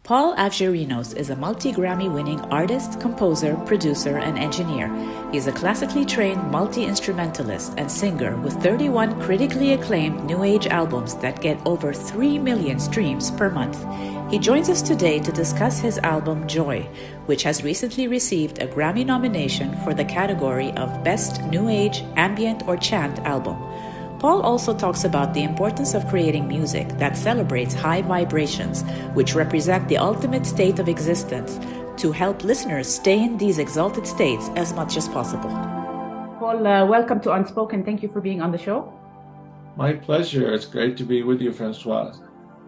Paul Avgerinos is a multi-Grammy-winning artist, composer, producer, and engineer. He is a classically trained multi-instrumentalist and singer with 31 critically acclaimed New Age albums that get over 3 million streams per month. He joins us today to discuss his album Joy, which has recently received a Grammy nomination for the category of Best New Age, Ambient, or Chant Album. Paul also talks about the importance of creating music that celebrates high vibrations, which represent the ultimate state of existence, to help listeners stay in these exalted states as much as possible. Paul, welcome to Unspoken. Thank you for being on the show. My pleasure. It's great to be with you, Françoise.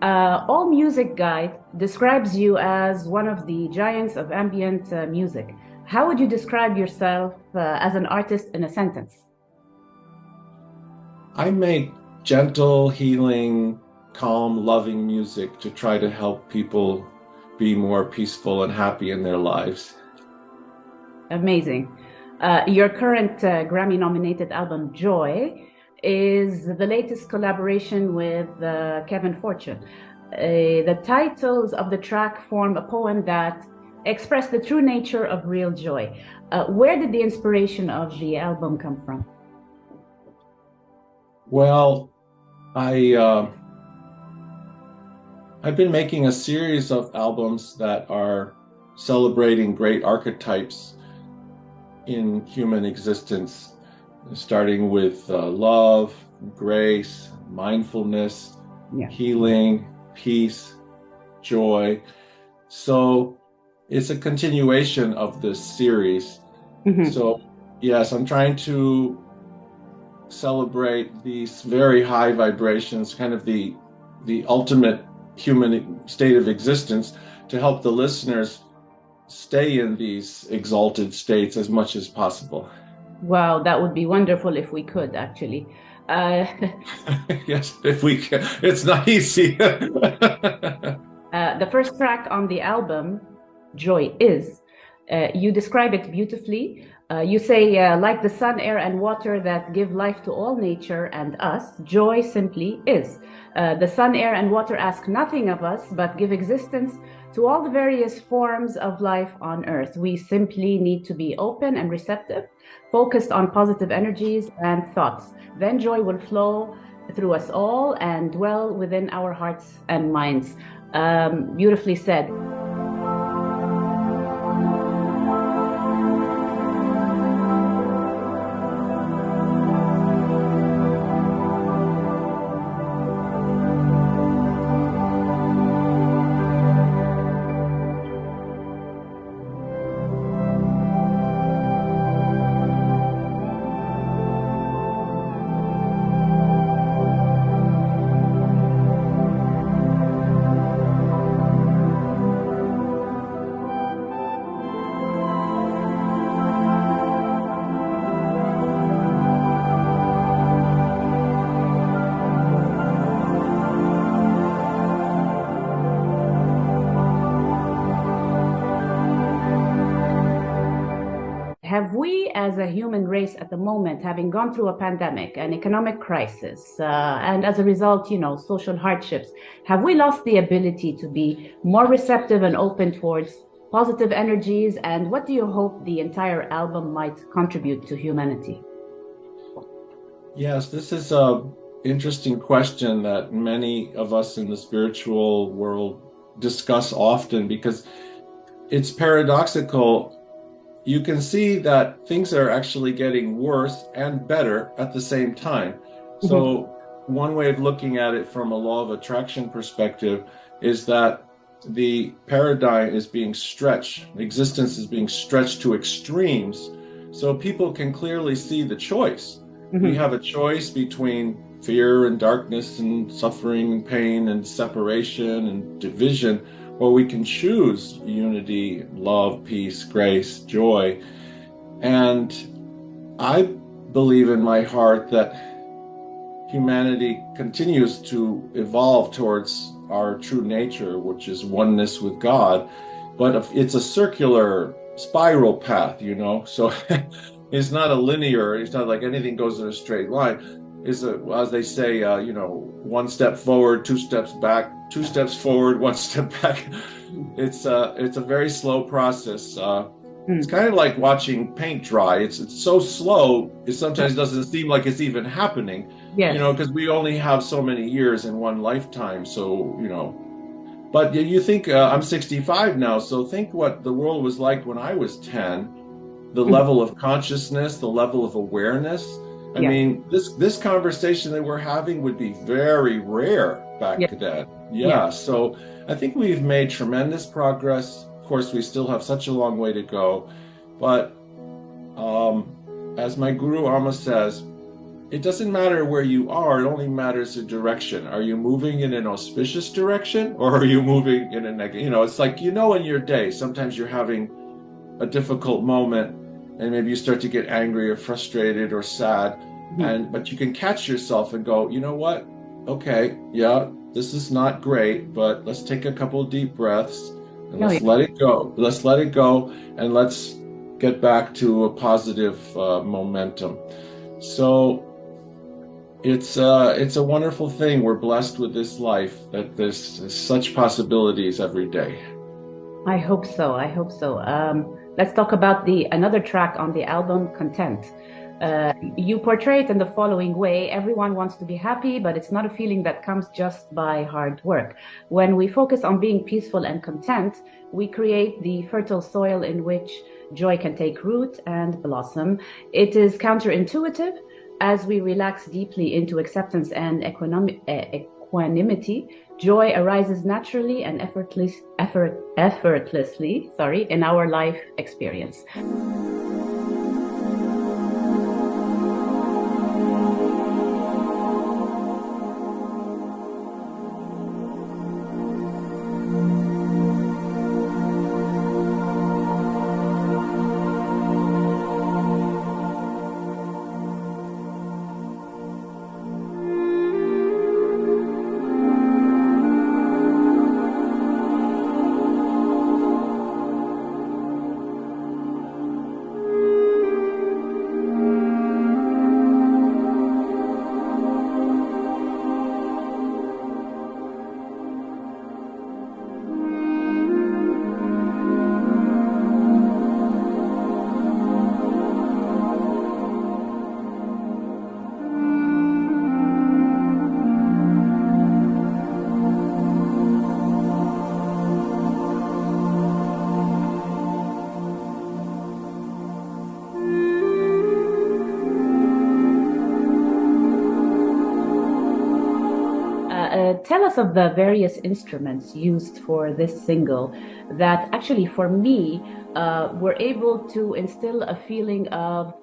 All Music Guide describes you as one of the giants of ambient music. How would you describe yourself as an artist in a sentence? I make gentle, healing, calm, loving music to try to help people be more peaceful and happy in their lives. Amazing. Your current Grammy-nominated album, Joy, is the latest collaboration with Kevin Fortune. The titles of the track form a poem that express the true nature of real joy. Where did the inspiration of the album come from? Well, I've been making a series of albums that are celebrating great archetypes in human existence, starting with love, grace, mindfulness, healing, peace, joy. So it's a continuation of this series. Mm-hmm. So yes, I'm trying to celebrate these very high vibrations, kind of the ultimate human state of existence, to help the listeners stay in these exalted states as much as possible. Wow, that would be wonderful if we could, actually. Yes, if we can. It's not easy. The first track on the album, Joy Is, you describe it beautifully. You say, like the sun, air, and water that give life to all nature and us, joy simply is. The sun, air, and water ask nothing of us, but give existence to all the various forms of life on earth. We simply need to be open and receptive, focused on positive energies and thoughts. Then joy will flow through us all and dwell within our hearts and minds. Beautifully said. Have we, as a human race at the moment, having gone through a pandemic, an economic crisis, and as a result, social hardships, have we lost the ability to be more receptive and open towards positive energies? And what do you hope the entire album might contribute to humanity? Yes, this is an interesting question that many of us in the spiritual world discuss often, because it's paradoxical. You can see that things are actually getting worse and better at the same time. Mm-hmm. So one way of looking at it from a law of attraction perspective is that the paradigm is being stretched. Existence is being stretched to extremes. So people can clearly see the choice. Mm-hmm. We have a choice between fear and darkness and suffering and pain and separation and division, or we can choose unity, love, peace, grace, joy. And I believe in my heart that humanity continues to evolve towards our true nature, which is oneness with God. But it's a circular spiral path, so it's not a linear, it's not like anything goes in a straight line. as they say, one step forward, two steps back, two steps forward, one step back. It's a very slow process. It's kind of like watching paint dry. It's so slow, it sometimes doesn't seem like it's even happening, Yes. because we only have so many years in one lifetime. So, but you think I'm 65 now, so think what the world was like when I was 10, the level of consciousness, the level of awareness. I mean, this conversation that we're having would be very rare back then. Yeah. So I think we've made tremendous progress. Of course, we still have such a long way to go. But as my Guru Amma says, it doesn't matter where you are, it only matters the direction. Are you moving in an auspicious direction, or are you moving in a negative? It's like, in your day, sometimes you're having a difficult moment and maybe you start to get angry or frustrated or sad, but you can catch yourself and go, you know what? Okay, yeah, this is not great, but let's take a couple of deep breaths and let's let it go. Let's let it go, and let's get back to a positive momentum. So it's a wonderful thing. We're blessed with this life, that there's such possibilities every day. I hope so. I hope so. Let's talk about another track on the album, Content. You portray it in the following way: everyone wants to be happy, but it's not a feeling that comes just by hard work. When we focus on being peaceful and content, we create the fertile soil in which joy can take root and blossom. It is counterintuitive. As we relax deeply into acceptance and equanimity, joy arises naturally and effortlessly, in our life experience. Tell us of the various instruments used for this single that actually, for me, were able to instill a feeling of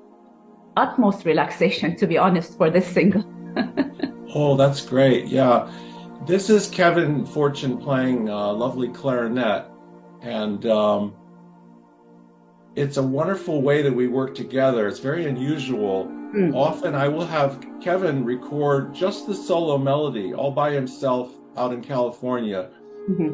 utmost relaxation, to be honest, for this single. Oh, that's great. Yeah. This is Kevin Fortune playing lovely clarinet. And it's a wonderful way that we work together. It's very unusual. Often I will have Kevin record just the solo melody all by himself out in California.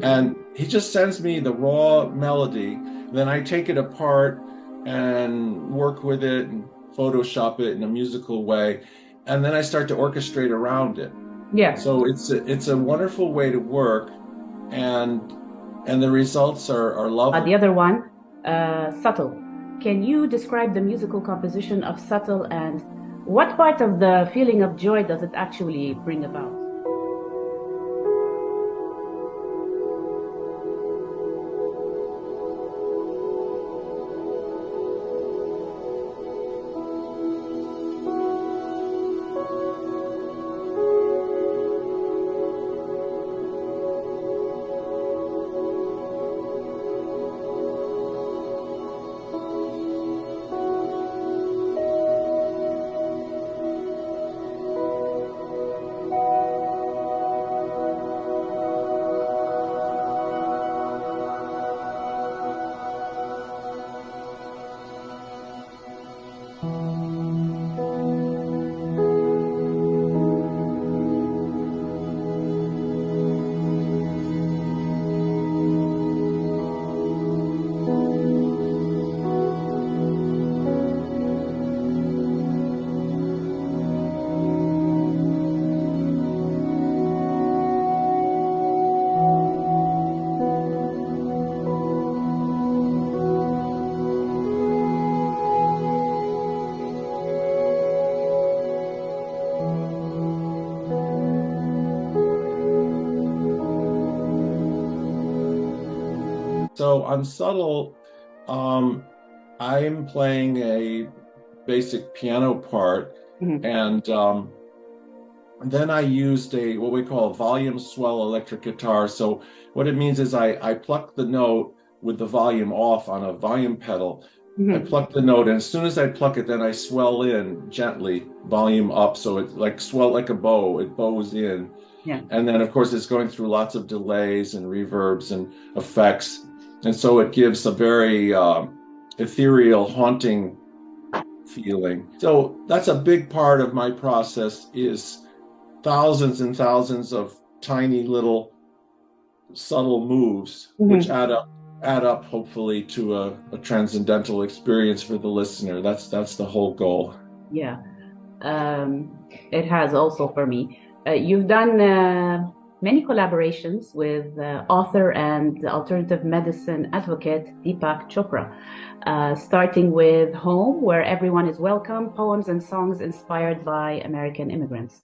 And he just sends me the raw melody. Then I take it apart and work with it and Photoshop it in a musical way. And then I start to orchestrate around it. Yeah. So it's a wonderful way to work, and the results are lovely. The other one, Subtle. Can you describe the musical composition of Subtle, and what part of the feeling of joy does it actually bring about? So on subtle, I'm playing a basic piano part, Mhm. and then I used a what we call a volume swell electric guitar. So what it means is I pluck the note with the volume off on a volume pedal. I Mhm. pluck the note, and as soon as I pluck it, then I swell in gently, volume up. So it's like swell like a bow, it bows in. Yeah. And then, of course, it's going through lots of delays and reverbs and effects. And so it gives a very ethereal, haunting feeling. So that's a big part of my process is thousands and thousands of tiny little subtle moves, which Mhm. add up hopefully to a transcendental experience for the listener. That's the whole goal. Yeah. It has also for me. You've done many collaborations with author and alternative medicine advocate Deepak Chopra, starting with Home, where everyone is welcome, poems and songs inspired by American immigrants.